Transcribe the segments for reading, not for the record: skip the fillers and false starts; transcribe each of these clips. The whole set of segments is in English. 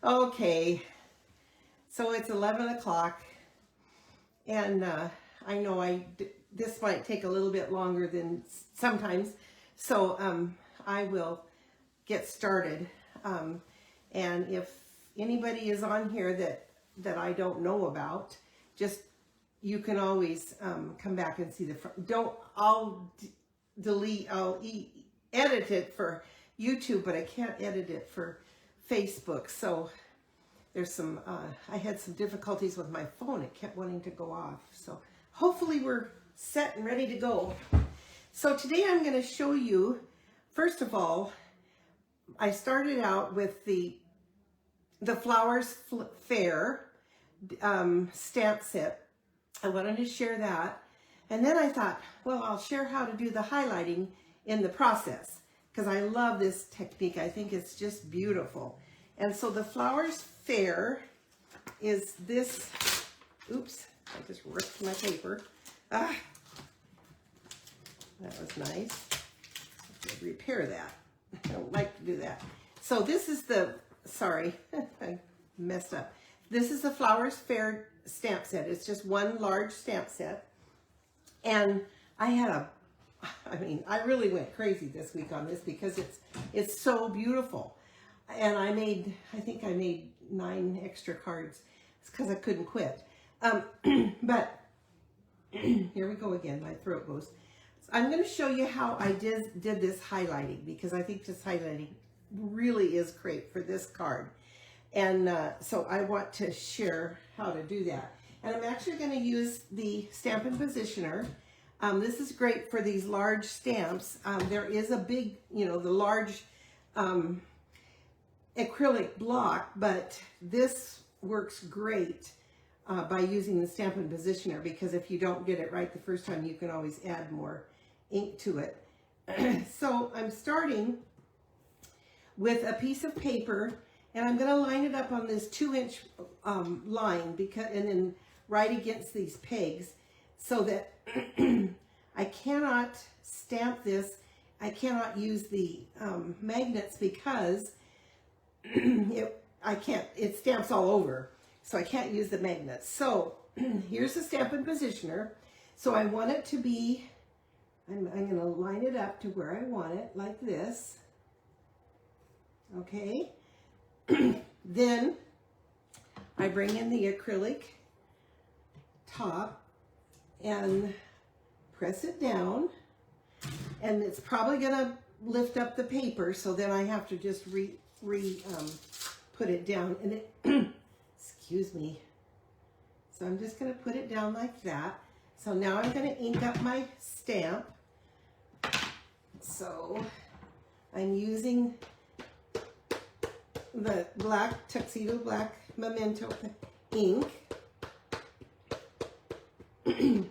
Okay, so it's 11 o'clock, and I know this might take a little bit longer than sometimes, so I will get started. And if anybody is on here that I don't know about, you can always come back and see the front. I'll edit it for YouTube, but I can't edit it for Facebook. So there's I had some difficulties with my phone. It kept wanting to go off. So hopefully we're set and ready to go. So today I'm going to show you, first of all, I started out with the Flowers Fair stamp set. I wanted to share that. And then I thought, well, I'll share how to do the highlighting in the process, because I love this technique. I think it's just beautiful. And so the Flowers Fair is this, oops, I just ripped my paper. Ah, that was nice. I have to repair that. I don't like to do that. So this is sorry, I messed up. This is the Flowers Fair stamp set. It's just one large stamp set. And I really went crazy this week on this because it's so beautiful. And I think I made 9 extra cards. It's because I couldn't quit. But here we go again. My throat goes. So I'm going to show you how I did this highlighting, because I think this highlighting really is great for this card. And so I want to share how to do that. And I'm actually going to use the Stampin Positioner. This is great for these large stamps. There is a big, the large acrylic block, but this works great by using the Stampin Positioner, because if you don't get it right the first time, you can always add more ink to it. So I'm starting with a piece of paper, and I'm going to line it up on this 2-inch line, and then right against these pegs, so that I cannot stamp this. I cannot use the magnets, because it stamps all over, so I can't use the magnets. So here's the Stampin Positioner. So I want it to be, I'm going to line it up to where I want it, like this. Okay. Then I bring in the acrylic top and press it down, and it's probably going to lift up the paper, so then I have to just put it down, and it excuse me. So I'm just going to put it down like that. So now I'm going to ink up my stamp. So I'm using the black Tuxedo black Memento ink. And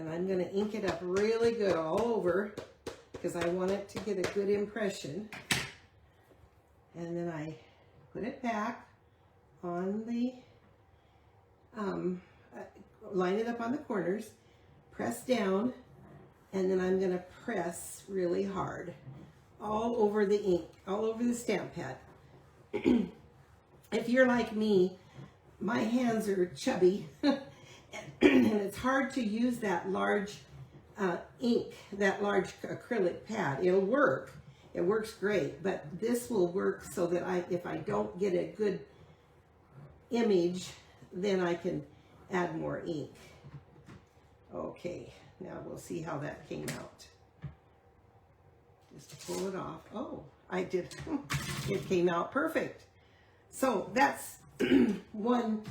I'm going to ink it up really good all over, because I want it to get a good impression. And then I put it back on the, line it up on the corners, press down, and then I'm going to press really hard all over the ink, all over the stamp pad. If you're like me, my hands are chubby, and it's hard to use that large ink, that large acrylic pad. It'll work. It works great, but this will work so that if I don't get a good image, then I can add more ink. Okay, now we'll see how that came out. Just pull it off. Oh, I did. It came out perfect. So that's one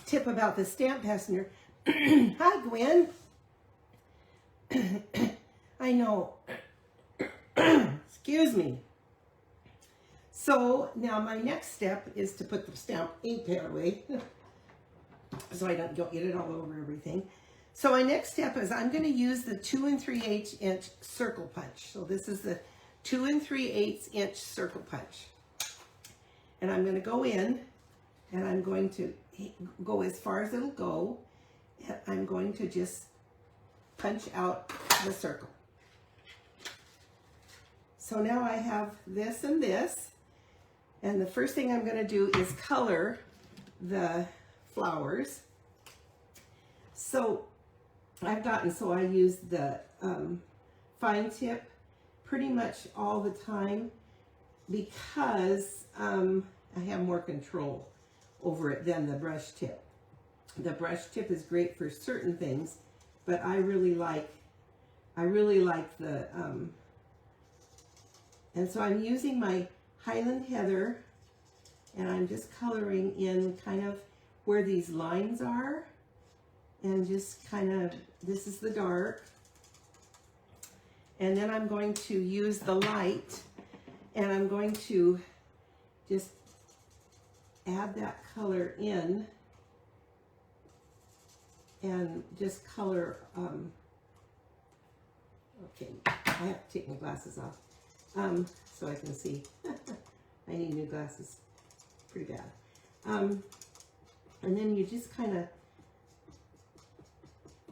tip about the Stamp Positioner. Hi, Gwen. I know. Excuse me. So now my next step is to put the stamp ink pad away, so I don't get it all over everything. So my next step is I'm going to use the 2 3/8 inch circle punch. So this is the 2 3/8 inch circle punch. And I'm going to go in, and I'm going to go as far as it'll go. And I'm going to just punch out the circle. So now I have this and this. And the first thing I'm going to do is color the flowers. So I use the fine tip pretty much all the time because I have more control over it than the brush tip. The brush tip is great for certain things, but I really like the, and so I'm using my Highland Heather, and I'm just coloring in kind of where these lines are, and just kind of, this is the dark, and then I'm going to use the light, and I'm going to just add that color in, and just color, okay, I have to take my glasses off so I can see. I need new glasses, pretty bad. And then you just kind of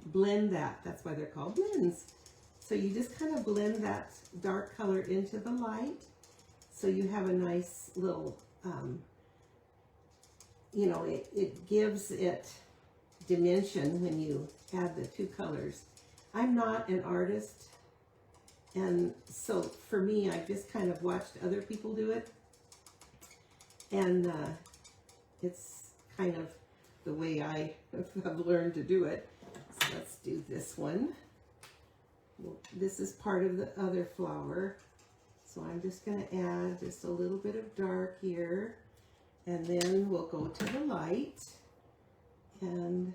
blend that. That's why they're called blends. So you just kind of blend that dark color into the light, so you have a nice little, you know, it gives it dimension when you add the two colors. I'm not an artist, and so for me, I just kind of watched other people do it, and it's kind of the way I have learned to do it. So let's do this one. Well, this is part of the other flower, so I'm just going to add just a little bit of dark here, and then we'll go to the light, and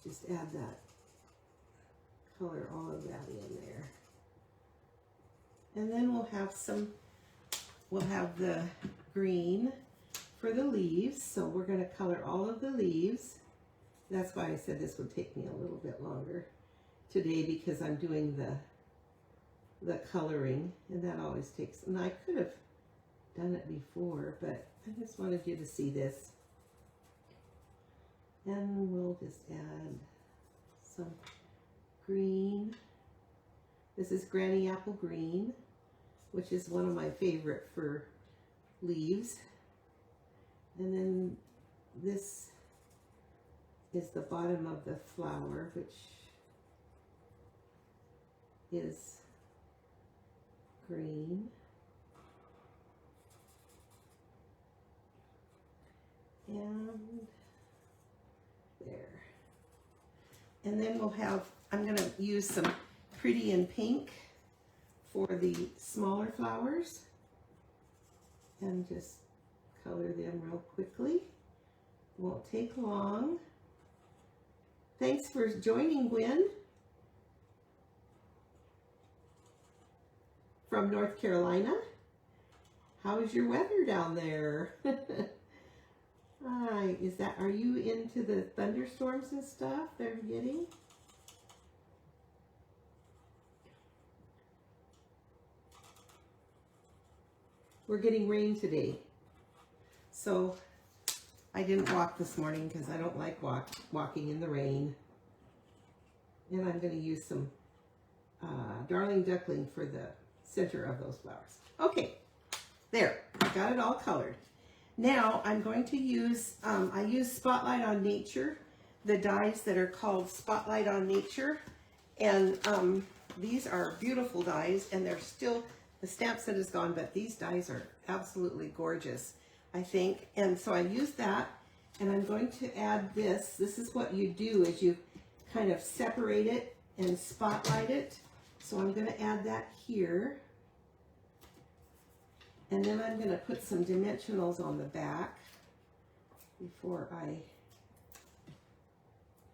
just add that color, all of that in there. And then we'll have the green for the leaves. So we're going to color all of the leaves. That's why I said this would take me a little bit longer today, because I'm doing the coloring, and that always takes, and I could have done it before, but I just wanted you to see this. And we'll just add some green. This is Granny Apple Green, which is one of my favorite for leaves. And then this is the bottom of the flower, which is green. And there. And then we'll have, I'm going to use some Pretty in Pink for the smaller flowers, and just color them real quickly. Won't take long. Thanks for joining, Gwen from North Carolina. How's your weather down there? Hi, are you into the thunderstorms and stuff they're getting? We're getting rain today. So I didn't walk this morning because I don't like walking in the rain. And I'm going to use some Darling Duckling for the center of those flowers. Okay, there, I got it all colored. Now I'm going to use, I use Spotlight on Nature, the dies that are called Spotlight on Nature. And these are beautiful dies, and they're still, the stamp set is gone, but these dies are absolutely gorgeous, I think. And so I use that, and I'm going to add this. This is what you do, is you kind of separate it and spotlight it. So I'm going to add that here. And then I'm going to put some dimensionals on the back before I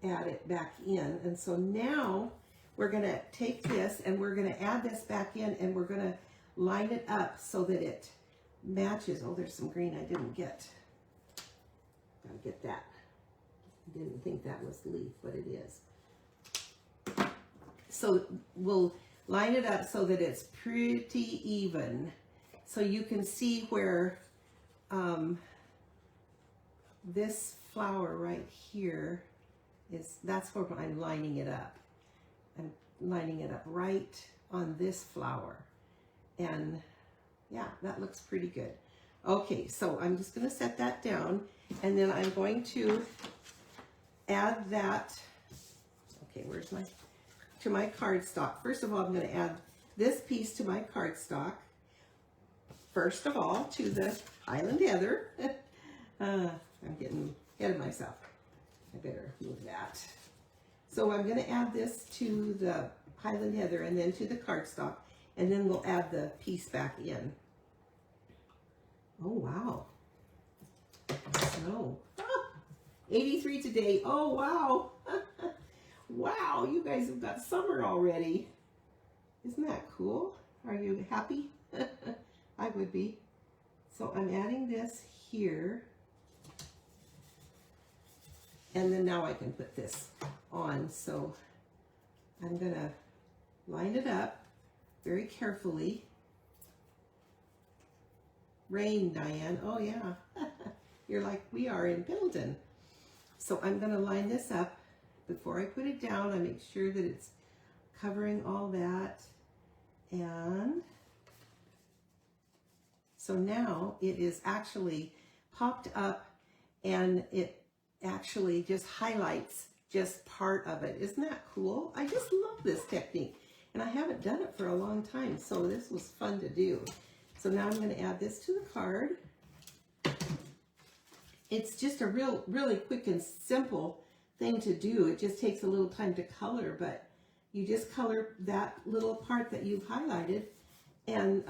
add it back in. And so now we're going to take this and we're going to add this back in, and we're going to line it up so that it matches. Oh, there's some green I didn't get. Gotta get that. I didn't think that was the leaf, but it is. So we'll line it up so that it's pretty even. So you can see where this flower right here is, that's where I'm lining it up. I'm lining it up right on this flower. And yeah, that looks pretty good. Okay, so I'm just going to set that down, and then I'm going to add that, okay, where's my, to my cardstock. First of all, I'm going to add this piece to my cardstock. First of all, to the Highland Heather. I'm getting ahead of myself. I better move that. So I'm going to add this to the Highland Heather and then to the cardstock, and then we'll add the piece back in. Oh, wow. Snow. Ah, 83 today. Oh, wow. Wow, you guys have got summer already. Isn't that cool? Are you happy? I would be. So I'm adding this here. And then now I can put this on. So I'm going to line it up very carefully. Rain, Diane. Oh, yeah. You're like we are in Pendleton. So I'm going to line this up. Before I put it down, I make sure that it's covering all that. And so now it is actually popped up, and it actually just highlights just part of it. Isn't that cool? I just love this technique, and I haven't done it for a long time, so this was fun to do. So now I'm going to add this to the card. It's just a really quick and simple thing to do. It just takes a little time to color, but you just color that little part that you've highlighted, and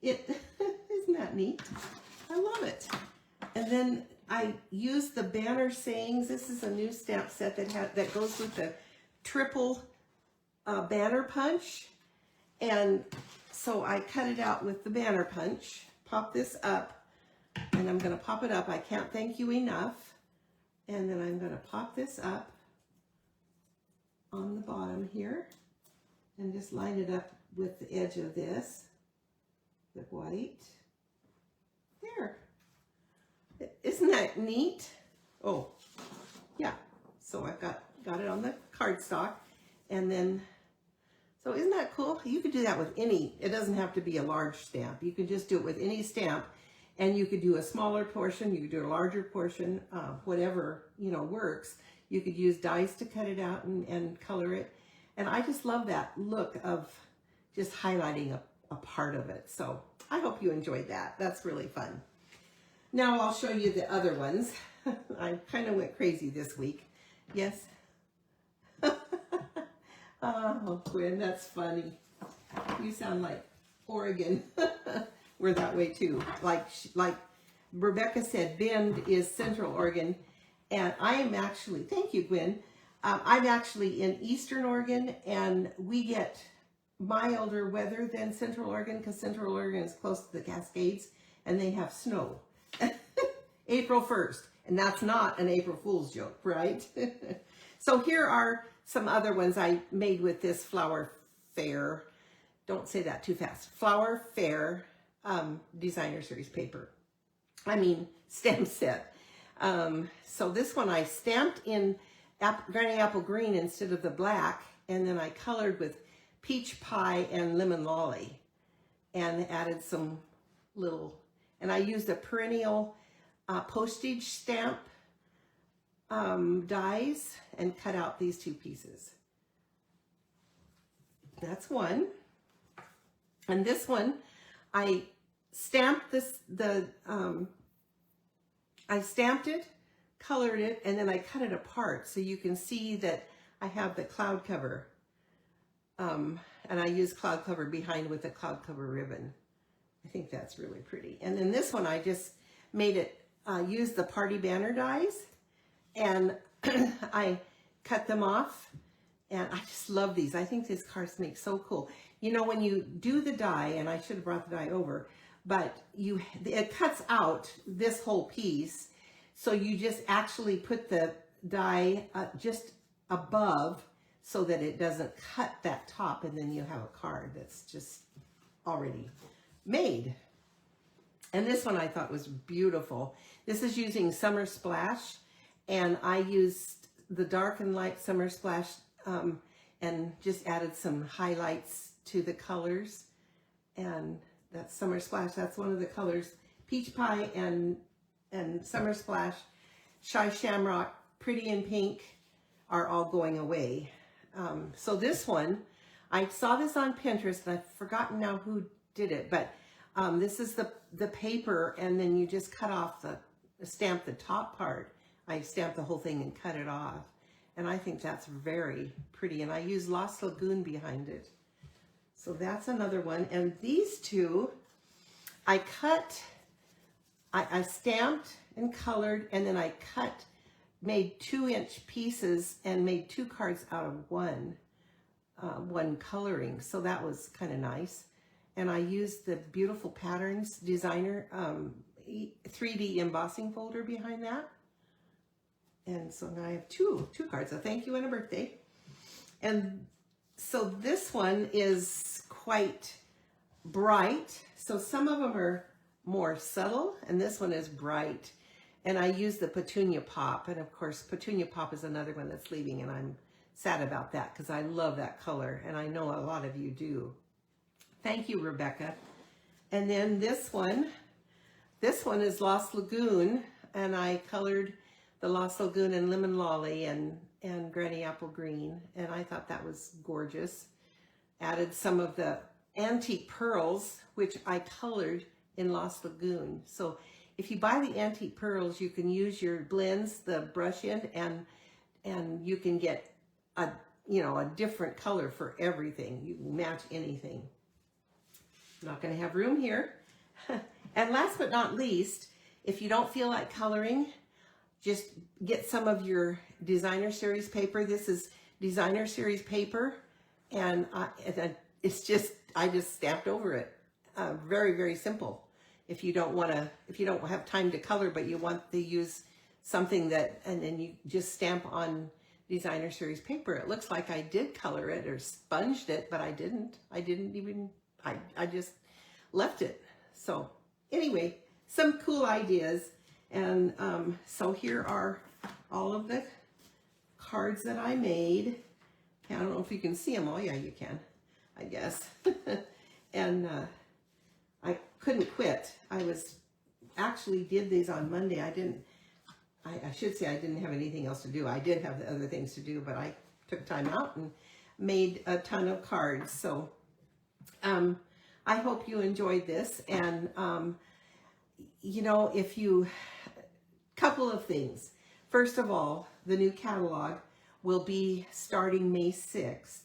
isn't that neat? I love it. And then I use the banner sayings. This is a new stamp set that goes with the triple banner punch, and so I cut it out with the banner punch. Pop this up, and I'm going to pop it up. I can't thank you enough. And then I'm going to pop this up on the bottom here and just line it up with the edge of this, the white. There. Isn't that neat? Oh, yeah. So I've got it on the cardstock, and then, so isn't that cool? You could do that with any, it doesn't have to be a large stamp. You can just do it with any stamp, and you could do a smaller portion, you could do a larger portion, whatever, you know, works. You could use dies to cut it out and color it. And I just love that look of just highlighting a part of it. So I hope you enjoyed that. That's really fun. Now I'll show you the other ones. I kind of went crazy this week. Yes? Oh, Gwen, that's funny. You sound like Oregon. We're that way too. Like Rebecca said, Bend is Central Oregon. And I am actually, thank you, Gwen. I'm actually in Eastern Oregon, and we get milder weather than Central Oregon because Central Oregon is close to the Cascades, and they have snow. April 1st, and that's not an April Fool's joke, right? So here are some other ones I made with this Flower Fair. Don't say that too fast. Flower Fair designer series paper. I mean stamp set. So this one I stamped in Granny Apple Green instead of the black, and then I colored with Peach Pie and Lemon Lolly, and added some little, and I used a perennial postage stamp dies and cut out these two pieces. That's one. And this one, I stamped I stamped it, colored it, and then I cut it apart so you can see that I have the cloud cover. And I use cloud cover behind with a cloud cover ribbon. I think that's really pretty. And then this one, I just made it, use the party banner dies, and I cut them off, and I just love these. I think these cards make so cool. You know, when you do the die, and I should have brought the die over, but it cuts out this whole piece, so you just actually put the die just above so that it doesn't cut that top, and then you have a card that's just already made. And this one I thought was beautiful. This is using Summer Splash, and I used the dark and light Summer Splash and just added some highlights to the colors. And that's Summer Splash. That's one of the colors. Peach Pie and Summer Splash, Shy Shamrock, Pretty in Pink are all going away. So this one, I saw this on Pinterest, and I've forgotten now who did it, but this is the paper, and then you just cut off stamp the top part. I stamped the whole thing and cut it off. And I think that's very pretty. And I use Lost Lagoon behind it. So that's another one. And these two, I stamped and colored, and then I made 2-inch pieces and made 2 cards out of one coloring. So that was kind of nice. And I used the Beautiful Patterns Designer 3D embossing folder behind that. And so now I have two cards, a thank you and a birthday. And so this one is quite bright. So some of them are more subtle, and this one is bright. And I use the Petunia Pop. And of course, Petunia Pop is another one that's leaving, and I'm sad about that because I love that color, and I know a lot of you do. Thank you, Rebecca. And then this one is Lost Lagoon, and I colored the Lost Lagoon and Lemon Lolly and Granny Apple Green, and I thought that was gorgeous. Added some of the antique pearls, which I colored in Lost Lagoon. So if you buy the antique pearls, you can use your blends, the brush end, and you can get a different color for everything. You can match anything. I'm not going to have room here. And last but not least, if you don't feel like coloring, just get some of your Designer Series paper. This is Designer Series paper, and I just stamped over it. Very, very simple. If you don't have time to color, but you want to use something and then you just stamp on Designer Series paper. It looks like I did color it or sponged it, but I didn't. I just left it. So anyway, some cool ideas. And so here are all of the cards that I made. I don't know if you can see them all. Yeah, you can, I guess. And I couldn't quit. I actually did these on Monday. I should say I didn't have anything else to do. I did have the other things to do, but I took time out and made a ton of cards. So I hope you enjoyed this. And couple of things. First of all, the new catalog will be starting May 6th.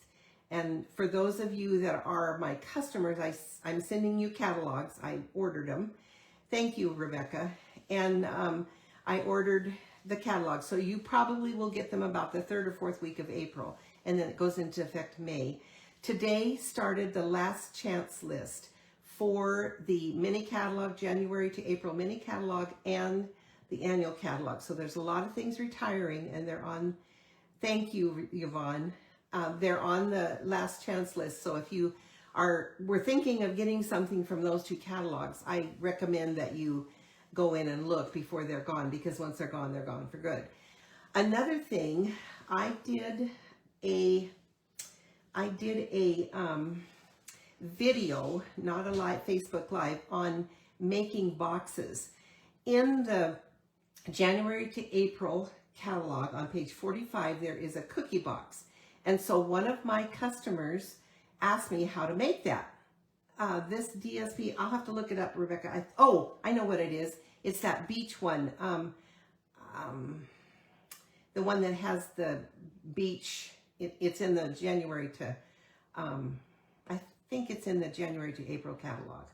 And for those of you that are my customers, I'm sending you catalogs. I ordered them. Thank you, Rebecca. And I ordered the catalog. So you probably will get them about the 3rd or 4th week of April. And then it goes into effect May. Today started the last chance list for the mini catalog, January to April mini catalog, and the annual catalog. So there's a lot of things retiring, and they're on, thank you, Yvonne. They're on the last chance list. So if you were thinking of getting something from those 2 catalogs, I recommend that you go in and look before they're gone, because once they're gone for good. Another thing, I did a video, not a live Facebook Live, on making boxes. In the January to April catalog on page 45, there is a cookie box. And so one of my customers asked me how to make that. This DSP, I'll have to look it up, Rebecca. I know what it is. It's that beach one. The one that has the beach. It's in the January to, I think it's in the January to April catalog.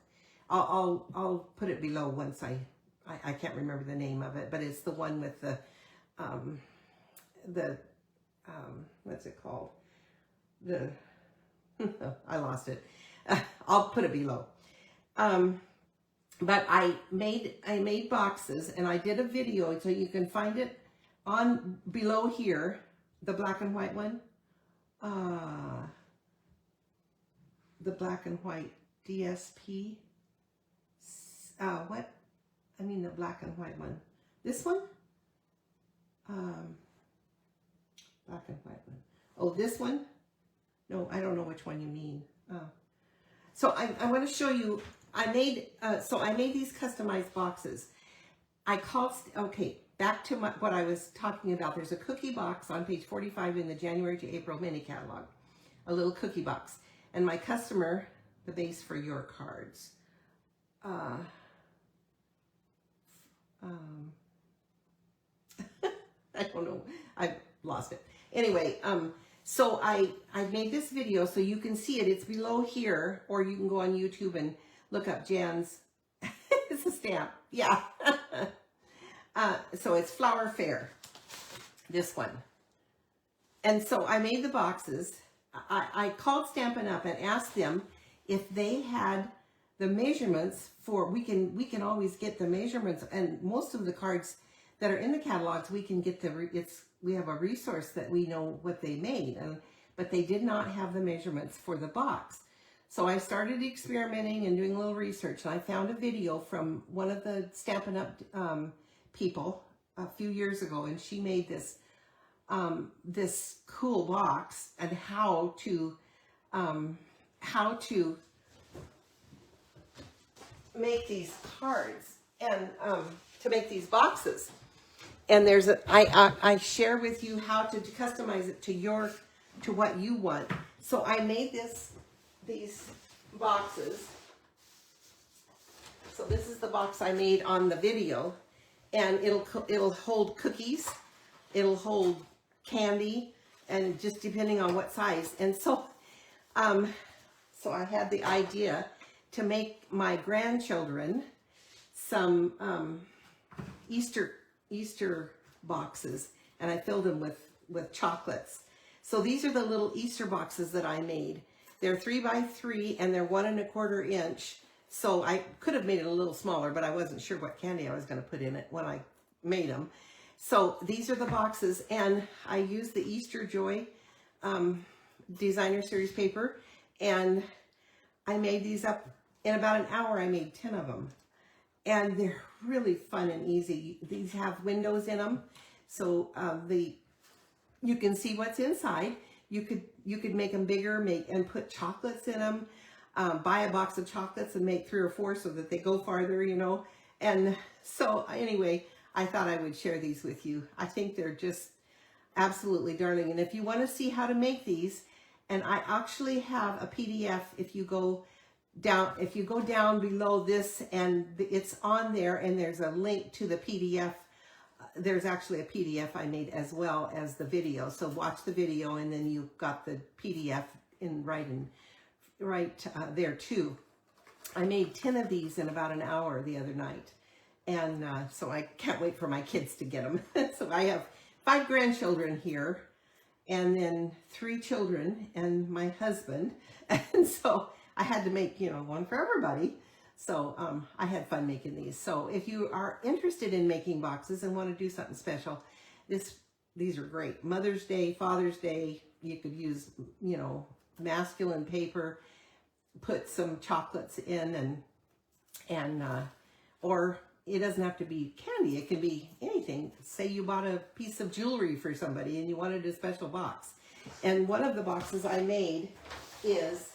I'll put it below once I can't remember the name of it, but it's the one with the what's it called? I lost it. I'll put it below. But I made boxes, and I did a video, so you can find it on below here, the black and white one. The black and white DSP. The black and white one. This one? Black and white one. Oh, this one? No, I don't know which one you mean. So I want to show you, I made these customized boxes. Okay, back to what I was talking about. There's a cookie box on page 45 in the January to April mini catalog, a little cookie box. And my customer, the base for your cards. I don't know, I lost it. Anyway, so I made this video so you can see it. It's below here, or you can go on YouTube and look up Jan's. It's a stamp, yeah. So it's Flower Fair, this one. And so I made the boxes. I called Stampin' Up and asked them if they had the measurements for, we can always get the measurements, and most of the cards that are in the catalogs, we can get we have a resource that we know what they made, but they did not have the measurements for the box. So I started experimenting and doing a little research, and I found a video from one of the Stampin' Up people a few years ago, and she made this this cool box and how to make these cards and to make these boxes. And there's I share with you how to customize it to what you want. So I made these boxes. So this is the box I made on the video, and it'll hold cookies, it'll hold candy, and just depending on what size. And so so I had the idea to make my grandchildren some Easter boxes, and I filled them with chocolates. So these are the little Easter boxes that I made. They're 3 by 3 and they're 1 1/4 inch. So I could have made it a little smaller, but I wasn't sure what candy I was going to put in it when I made them. So these are the boxes, and I used the Easter Joy designer series paper, and I made these up in about an hour. I made 10 of them, and they're really fun and easy. These have windows in them, so you can see what's inside. You could make them bigger, and put chocolates in them. Buy a box of chocolates and make 3 or 4 so that they go farther, you know. And so anyway, I thought I would share these with you. I think they're just absolutely darling. And if you want to see how to make these, and I actually have a PDF. If you go down below this, and it's on there, and there's a link to the PDF. There's actually a PDF I made as well as the video. So watch the video, and then you've got the PDF right there too. I made 10 of these in about an hour the other night, and so I can't wait for my kids to get them. So I have 5 grandchildren here, and then 3 children and my husband, and so I had to make, one for everybody. So I had fun making these. So if you are interested in making boxes and want to do something special, these are great. Mother's Day, Father's Day, you could use, masculine paper, put some chocolates in, or it doesn't have to be candy. It can be anything. Say you bought a piece of jewelry for somebody and you wanted a special box. And one of the boxes I made is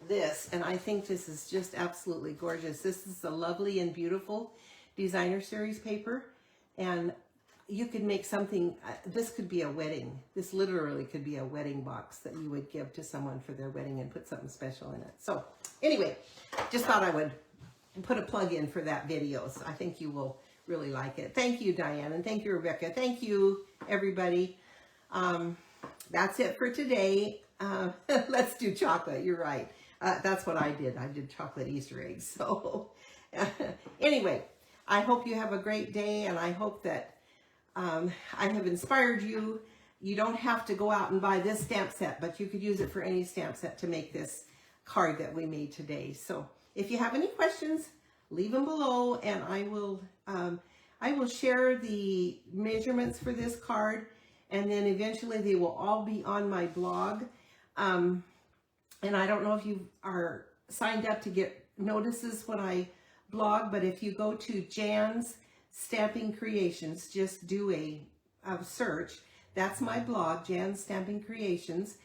this, and I think this is just absolutely gorgeous. This is a lovely and beautiful designer series paper, and you could make something, this could be a wedding. This literally could be a wedding box that you would give to someone for their wedding and put something special in it. So anyway, just thought I would put a plug in for that video. So I think you will really like it. Thank you, Diane, and thank you, Rebecca. Thank you, everybody. That's it for today. Let's do chocolate. You're right. That's what I did. I did chocolate Easter eggs. So anyway, I hope you have a great day, and I hope that I have inspired you. You don't have to go out and buy this stamp set, but you could use it for any stamp set to make this card that we made today. So if you have any questions, leave them below, and I will share the measurements for this card, and then eventually they will all be on my blog. And I don't know if you are signed up to get notices when I blog, but if you go to Jan's Stamping Creations, just do a search. That's my blog, Jan's Stamping Creations.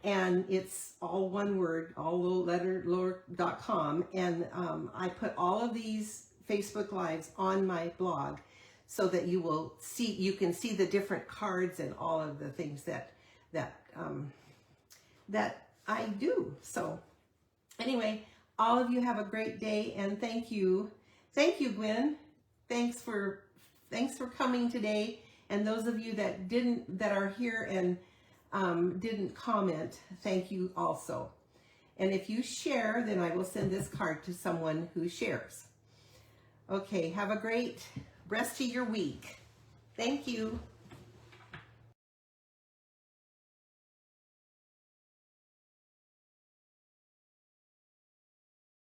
and it's all one word, all little letter, lower.com. And I put all of these Facebook Lives on my blog so that you will see, you can see the different cards and all of the things that I do. So anyway, all of you have a great day, and thank you, Gwen. Thanks for coming today. And those of you that are here and didn't comment, thank you also. And if you share, then I will send this card to someone who shares. Okay, have a great rest of your week. Thank you.